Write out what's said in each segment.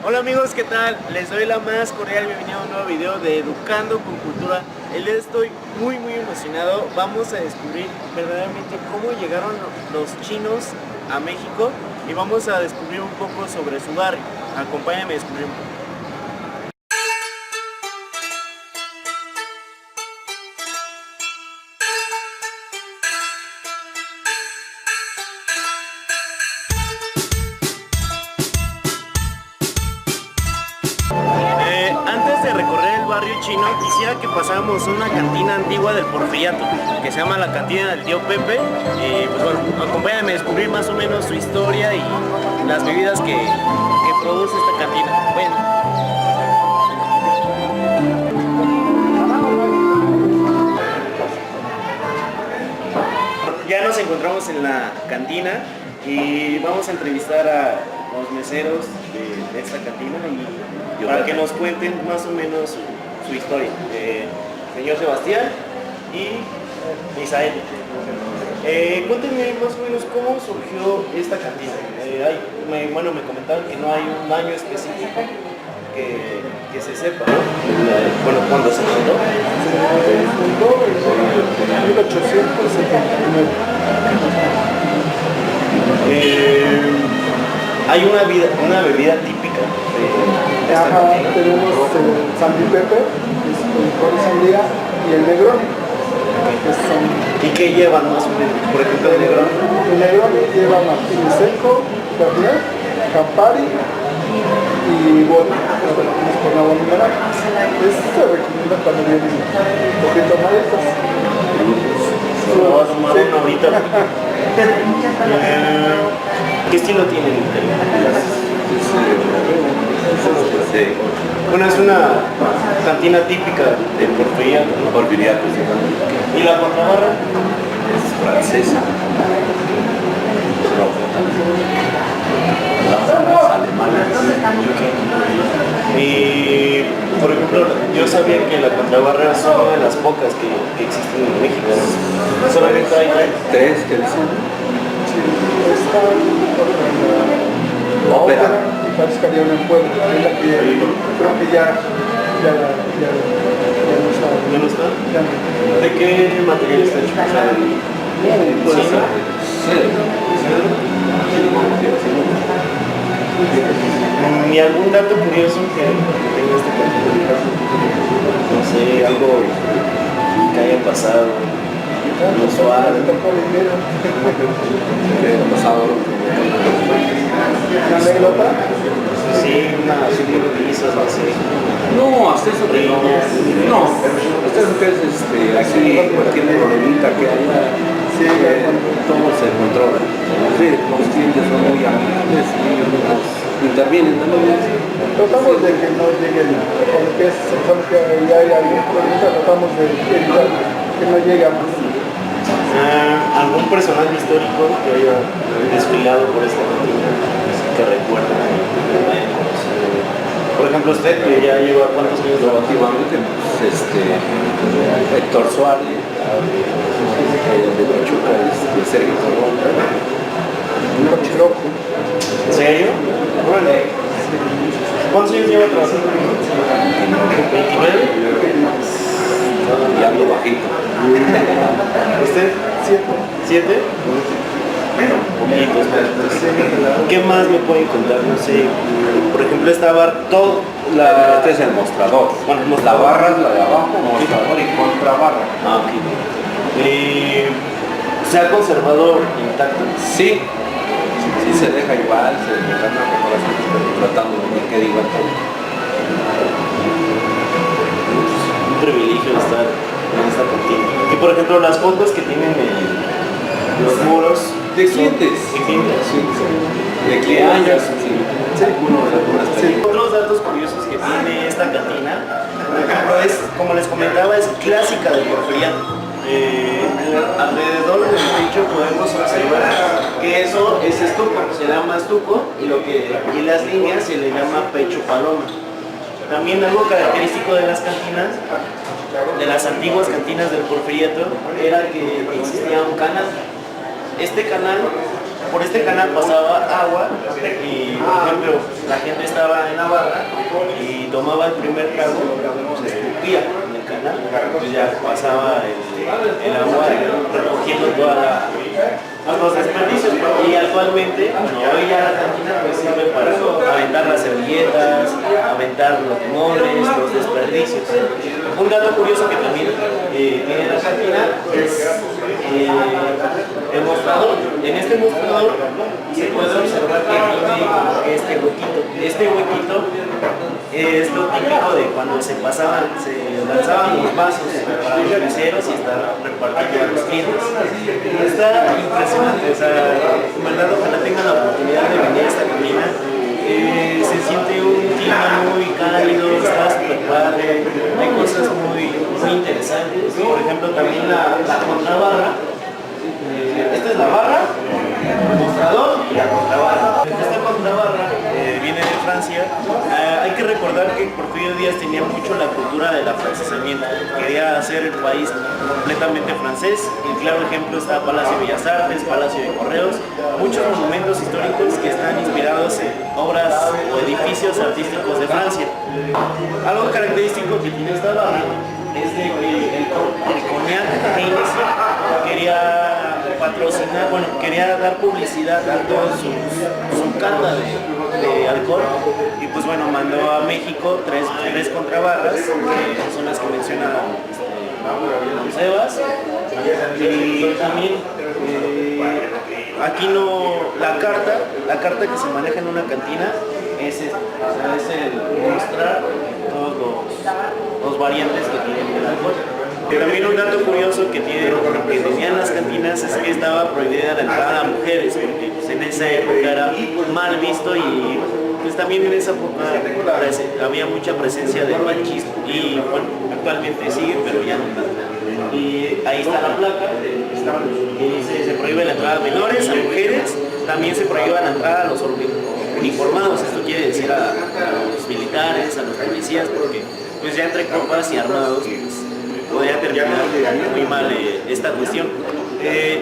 Hola amigos, ¿qué tal? Les doy la más cordial bienvenida a un nuevo video de Educando con Cultura. El día de hoy estoy muy emocionado. Vamos a descubrir verdaderamente cómo llegaron los chinos a México y vamos a descubrir un poco sobre su barrio. Acompáñame a descubrir un poco. Antes de recorrer el barrio chino, quisiera que pasáramos a una cantina antigua del Porfiriato, que se llama la cantina del tío Pepe. Y pues bueno, acompáñame a descubrir más o menos su historia y las bebidas que produce esta cantina. Bueno. Ya nos encontramos en la cantina y vamos a entrevistar a los meseros de esta cantina y para que nos cuenten más o menos su historia. Señor Sebastián y Misael. Cuéntenme más o menos cómo surgió esta cantina. Bueno, me comentaban que no hay un año específico que se sepa, ¿no? Bueno, ¿cuándo se fundó? Se fundó en 1879. Hay una bebida típica de esta cantina. Tenemos el San Pepe, que es el licor de sandía, y el Negrón, que son... ¿Y qué llevan más o menos? Por ejemplo, el Negrón. El Negrón lleva martini seco, Fernet, Campari y vodka, con agua mineral. Se recomienda cuando vienen un poquito maletas. Vamos a tomar uno ahorita. ¿Qué estilo tienen? Bueno, es una cantina típica de Porfiriato, ¿no? Porfiriato, sí. ¿Y la contrabarra? Es francesa. Las alemanas. Y, por ejemplo, yo sabía que la contrabarra es una de las pocas que existen en México, ¿no? Solamente hay Tres que dicen. Ópera. Y parece que había una en Puebla, es la que creo que ya no está. ¿Ya no está? Ya no. ¿De qué material está hecho? Puede ser. ¿Ni algún dato curioso que tenga este partido? No sé, algo que haya pasado, inusual. ¿Una anécdota? Sí, una subdivisas, no sé. No, hasta eso que no. No, hasta eso que es aquí cualquier problemita que haya, todo se controla. Sí, los clientes son muy amigables y ellos intervienen también. Tratamos de que no lleguen, como que pensamos que ya hay alguien problema, tratamos de evitar que no llegue a más. ¿Algún personaje histórico que haya desfilado por esta cantina que recuerda? Por ejemplo, usted que ya lleva cuántos años Relativamente, pues, Héctor Suárez, de Pachuca, Sergio Corrón. Un coche loco. ¿En serio? Órale. ¿Cuántos años lleva trabajando? 29. Y ando bajito. ¿Usted? 7. Poquitos. ¿Qué más me pueden contar? No sé. Por ejemplo, esta barra, todo Este es el mostrador. Bueno, el La mostrador. barra es la de abajo, mostrador y contrabarra. Ah, ok. ¿Se ha conservado intacto? Sí, sí se deja igual, se deja una preparación, pero tratando de que quede igual todo. Un privilegio estar en esta cantina. Y por ejemplo, las fotos que tienen en los muros. ¿De clientes? ¿De clientes? Sí, ¿de qué años? Sí. Otros datos curiosos que tiene esta cantina, por ejemplo, es, como les comentaba, es clásica del Porfiriato. Alrededor del techo podemos observar que eso es estuco, se llama estuco, y las líneas se le llama pecho paloma. También algo característico de las cantinas, de las antiguas cantinas del Porfiriato, era que existía un canal. Este canal por este canal pasaba agua y, por ejemplo, la gente estaba en la barra y tomaba el primer trago, se escupía en el canal, pues ya pasaba el agua recogiendo los desperdicios. Y actualmente, hoy ya la cantina pues sirve para aventar las servilletas, aventar los limones, los desperdicios. Un dato curioso que también tiene la cantina es el mostrador. En este mostrador se puede observar que tiene como que este huequito. Este huequito es lo típico de cuando se lanzaban los vasos para los meseros y estar repartiendo a los clientes. Está impresionante, o sea, en verdad ojalá tengan la oportunidad de venir a esta cantina. Se siente un clima muy cálido, está súper padre, hay cosas muy interesantes. Por ejemplo, también la contrabarra. Esta es la barra, el mostrador y la contrabarra. Esta contrabarra viene de Francia. Hay que recordar que Porfirio Díaz tenía mucho la cultura del afrancesamiento. Quería hacer el país completamente francés. El claro ejemplo está Palacio de Bellas Artes, Palacio de Correos, muchos monumentos históricos que están inspirados en obras o edificios artísticos de Francia. Algo característico que tiene esta barra es de que el cognac Hennessy quería patrocinar, bueno, quería dar publicidad a toda su cata de alcohol, y pues bueno, mandó a México tres contrabarras, que son las que menciona Sebas, y también aquí la carta que se maneja en una cantina es esta, o sea, es el mostrar todos los variantes que tienen el alcohol. También un dato curioso que tenían las cantinas es que estaba prohibida la entrada a mujeres, porque pues, en esa época era mal visto, y pues también en esa época había mucha presencia de machismo, y bueno, actualmente sigue, pero ya no tanto. Y ahí está la placa, que dice: se prohíbe la entrada a menores, a mujeres, también se prohíbe la entrada a los uniformados. Esto quiere decir a los militares, a los policías, porque pues ya entre copas y armados pues, podría terminar muy mal esta cuestión.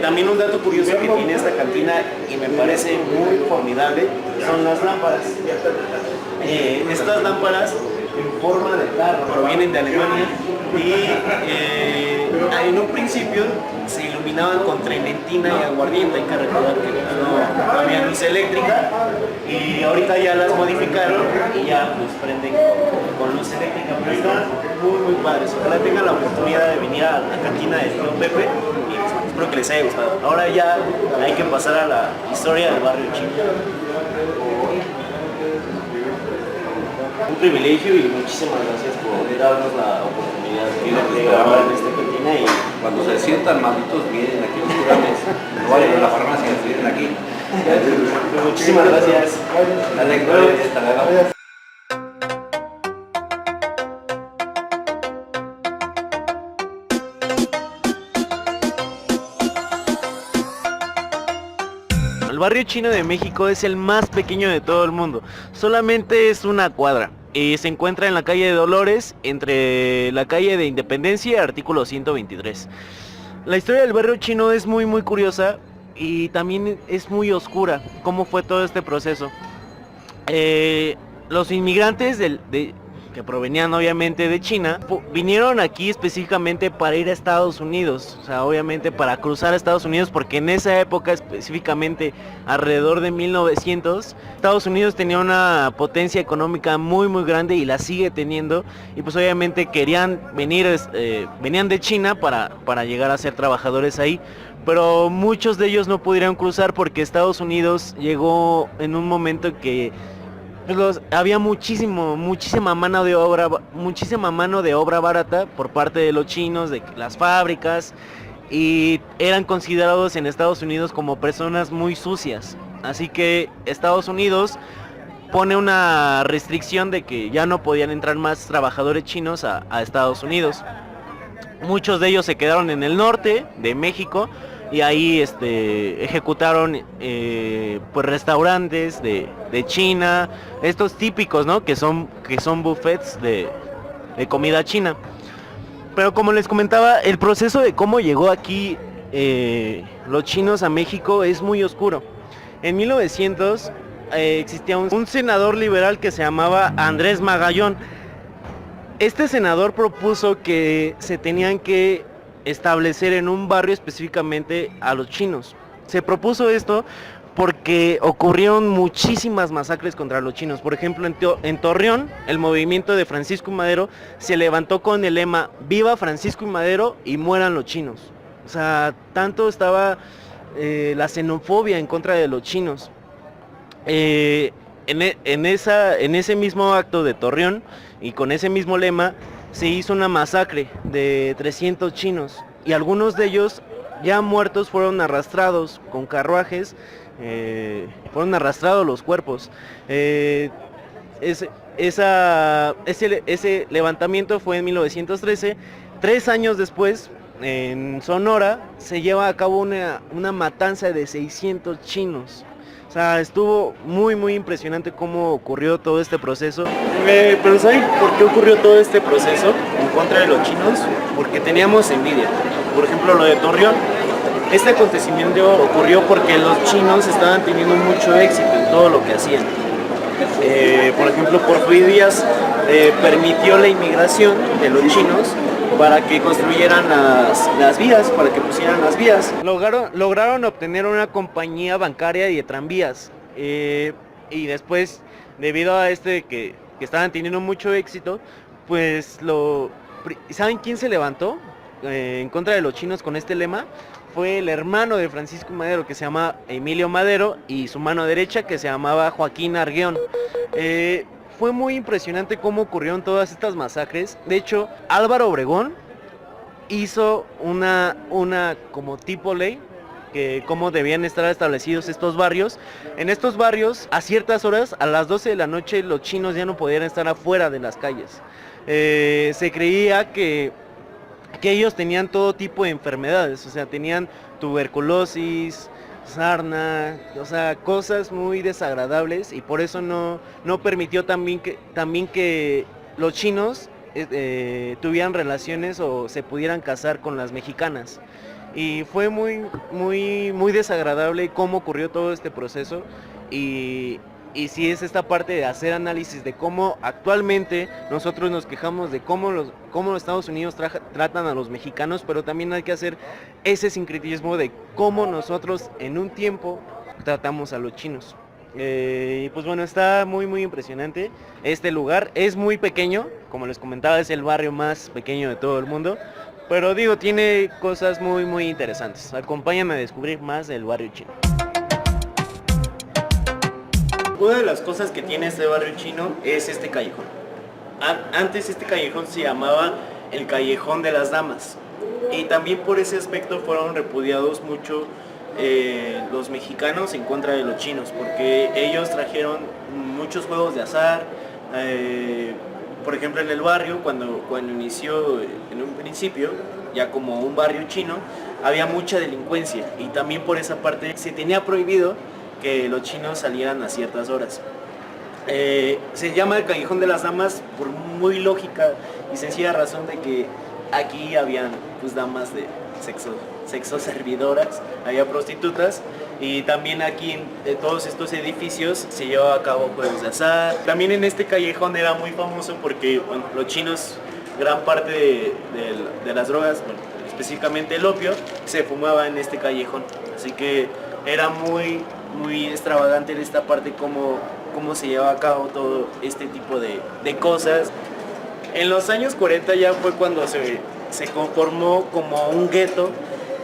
También un dato curioso que tiene esta cantina y me parece muy formidable son las lámparas. Estas lámparas en forma de carro provienen de Alemania y en un principio se iluminaban con trementina y aguardiente. Hay que recordar que no había luz eléctrica, y ahorita ya las modificaron y ya pues prenden con luz eléctrica, pero están muy padres. Ojalá tengan la oportunidad de venir a la cantina de Tío Pepe y pues, espero que les haya gustado. Ahora ya hay que pasar a la historia del barrio chino. Un privilegio y muchísimas gracias por darnos la oportunidad de grabar en esta cantina. Y cuando se sientan malitos vienen aquí los curames, no vayan a la farmacia, vienen aquí. Muchísimas gracias. Dale, hasta luego. El barrio chino de México es el más pequeño de todo el mundo, solamente es una cuadra y se encuentra en la calle de Dolores, entre la calle de Independencia y artículo 123. La historia del barrio chino es muy curiosa y también es muy oscura, cómo fue todo este proceso. Los inmigrantes que provenían obviamente de China, vinieron aquí específicamente para ir a Estados Unidos, o sea, obviamente para cruzar a Estados Unidos, porque en esa época, específicamente alrededor de 1900, Estados Unidos tenía una potencia económica muy grande y la sigue teniendo, y pues obviamente querían venían de China para llegar a ser trabajadores ahí, pero muchos de ellos no pudieron cruzar porque Estados Unidos llegó en un momento que había muchísima mano de obra barata por parte de los chinos, de las fábricas, y eran considerados en Estados Unidos como personas muy sucias. Así que Estados Unidos pone una restricción de que ya no podían entrar más trabajadores chinos a Estados Unidos. Muchos de ellos se quedaron en el norte de México y ahí ejecutaron pues restaurantes de China, estos típicos, ¿no? que son buffets de comida china. Pero como les comentaba, el proceso de cómo llegó aquí los chinos a México es muy oscuro. En 1900 existía un senador liberal que se llamaba Andrés Magallón. Este senador propuso que se tenían que establecer en un barrio específicamente a los chinos. Se propuso esto porque ocurrieron muchísimas masacres contra los chinos. Por ejemplo, en Torreón, el movimiento de Francisco y Madero se levantó con el lema "Viva Francisco y Madero y mueran los chinos". O sea, tanto estaba la xenofobia en contra de los chinos. En ese mismo acto de Torreón y con ese mismo lema se hizo una masacre de 300 chinos y algunos de ellos ya muertos fueron arrastrados con carruajes, fueron arrastrados los cuerpos. Ese levantamiento fue en 1913. 3 años después, en Sonora, se lleva a cabo una matanza de 600 chinos. O sea, estuvo muy impresionante cómo ocurrió todo este proceso. Pero ¿saben por qué ocurrió todo este proceso en contra de los chinos? Porque teníamos envidia. Por ejemplo, lo de Torreón. Este acontecimiento ocurrió porque los chinos estaban teniendo mucho éxito en todo lo que hacían. Por ejemplo, Porfirio Díaz permitió la inmigración de los chinos para que construyeran las vías, para que pusieran las vías. Lograron obtener una compañía bancaria y de tranvías. Y después, debido a que estaban teniendo mucho éxito, pues ¿saben quién se levantó en contra de los chinos con este lema? Fue el hermano de Francisco Madero, que se llama Emilio Madero, y su mano derecha, que se llamaba Joaquín Argüeón. Fue muy impresionante cómo ocurrieron todas estas masacres. De hecho, Álvaro Obregón hizo una como tipo ley, que cómo debían estar establecidos estos barrios. En estos barrios, a ciertas horas, a las 12 de la noche, los chinos ya no podían estar afuera de las calles. Se creía que ellos tenían todo tipo de enfermedades, o sea, tenían tuberculosis, sarna, o sea, cosas muy desagradables, y por eso no permitió también que los chinos tuvieran relaciones o se pudieran casar con las mexicanas. Y fue muy desagradable cómo ocurrió todo este proceso, y sí es esta parte de hacer análisis de cómo actualmente nosotros nos quejamos de cómo los Estados Unidos tratan a los mexicanos, pero también hay que hacer ese sincretismo de cómo nosotros en un tiempo tratamos a los chinos. Y pues bueno, está muy impresionante. Este lugar es muy pequeño, como les comentaba, es el barrio más pequeño de todo el mundo, pero digo, tiene cosas muy interesantes. Acompáñame a descubrir más del barrio chino. Una de las cosas que tiene este barrio chino es este callejón. Antes este callejón se llamaba el Callejón de las Damas, y también por ese aspecto fueron repudiados mucho los mexicanos en contra de los chinos, porque ellos trajeron muchos juegos de azar. Por ejemplo, en el barrio, cuando inició en un principio, ya como un barrio chino, había mucha delincuencia, y también por esa parte se tenía prohibido que los chinos salieran a ciertas horas. Se llama el Callejón de las Damas por muy lógica y sencilla razón de que aquí habían pues damas de sexo servidoras, había prostitutas, y también aquí en todos estos edificios se llevaba a cabo juegos de azar. También en este callejón era muy famoso porque bueno, los chinos, gran parte de las drogas, bueno, específicamente el opio, se fumaba en este callejón, así que era muy extravagante en esta parte cómo se lleva a cabo todo este tipo de cosas. En los años 40 ya fue cuando se conformó como un gueto.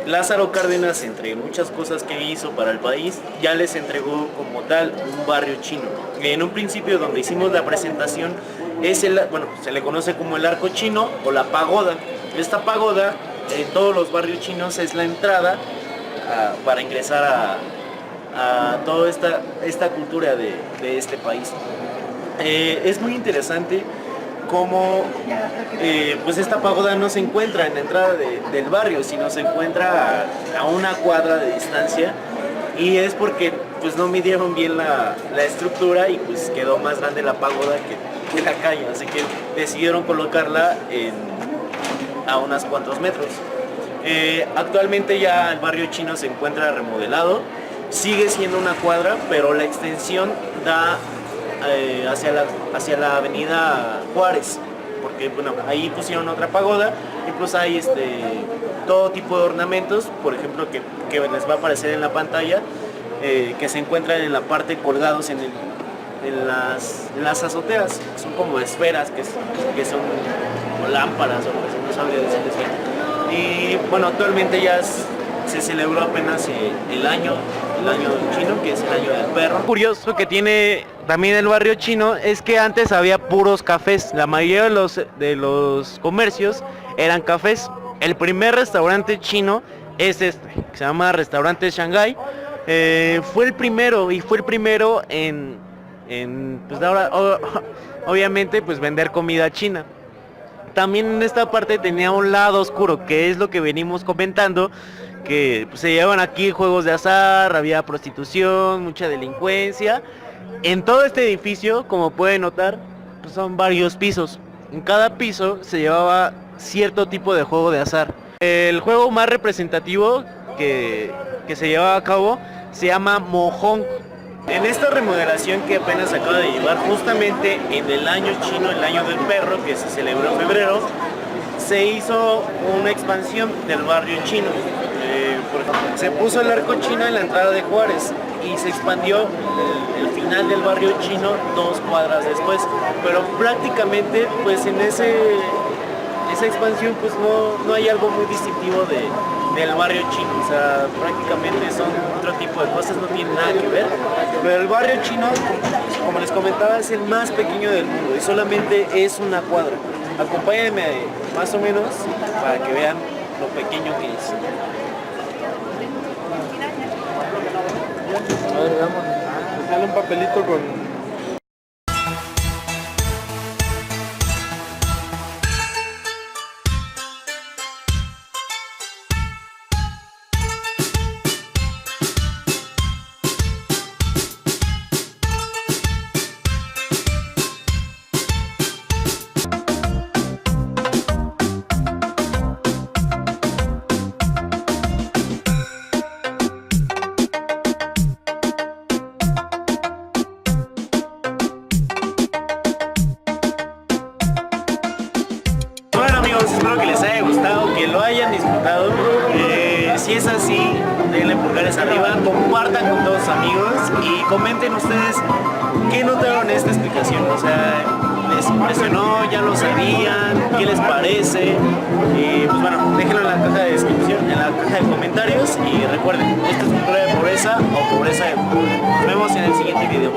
Lázaro Cárdenas, entre muchas cosas que hizo para el país, ya les entregó como tal un barrio chino. En un principio, donde hicimos la presentación, se le conoce como el Arco Chino o la pagoda. Esta pagoda en todos los barrios chinos es la entrada para ingresar a toda esta cultura de este país. Es muy interesante cómo pues esta pagoda no se encuentra en la entrada del barrio, sino se encuentra a una cuadra de distancia, y es porque pues no midieron bien la estructura y pues quedó más grande la pagoda que la calle, así que decidieron colocarla a unos cuantos metros. Actualmente ya el barrio chino se encuentra remodelado, sigue siendo una cuadra, pero la extensión da hacia la avenida Juárez, porque bueno, ahí pusieron otra pagoda y pues hay todo tipo de ornamentos, por ejemplo, que les va a aparecer en la pantalla, que se encuentran en la parte colgados en las azoteas. Son como esferas que son como lámparas o algo así, no sabría decirles bien. Y bueno, actualmente ya se celebró apenas el año chino, que es el año del perro. Curioso que tiene también el barrio chino es que antes había puros cafés. La mayoría de los comercios eran cafés. El primer restaurante chino es que se llama Restaurante Shanghái. Fue el primero en pues ahora obviamente pues vender comida china. También en esta parte tenía un lado oscuro, que es lo que venimos comentando, que pues, se llevan aquí juegos de azar, había prostitución, mucha delincuencia. En todo este edificio, como pueden notar, pues, son varios pisos. En cada piso se llevaba cierto tipo de juego de azar. El juego más representativo que se llevaba a cabo se llama Mohong. En esta remodelación que apenas se acaba de llevar justamente en el año chino, el año del perro, que se celebró en febrero, se hizo una expansión del barrio chino. Se puso el arco chino en la entrada de Juárez y se expandió el final del barrio chino 2 cuadras después, pero prácticamente pues en esa expansión pues no hay algo muy distintivo del barrio chino, o sea, prácticamente son otro tipo de cosas, no tienen nada que ver, pero el barrio chino, como les comentaba, es el más pequeño del mundo y solamente es una cuadra. Acompáñenme más o menos para que vean lo pequeño que es. A ver, veamos. Me sale un papelito con... Espero que les haya gustado, que lo hayan disfrutado. Si es así, denle pulgares arriba, compartan con todos sus amigos y comenten ustedes qué notaron en esta explicación. O sea, ¿les impresionó? ¿Ya lo sabían? ¿Qué les parece? Y pues bueno, déjenlo en la caja de descripción, en la caja de comentarios y recuerden, esto es cultura de pobreza o pobreza de cultura. Nos vemos en el siguiente video.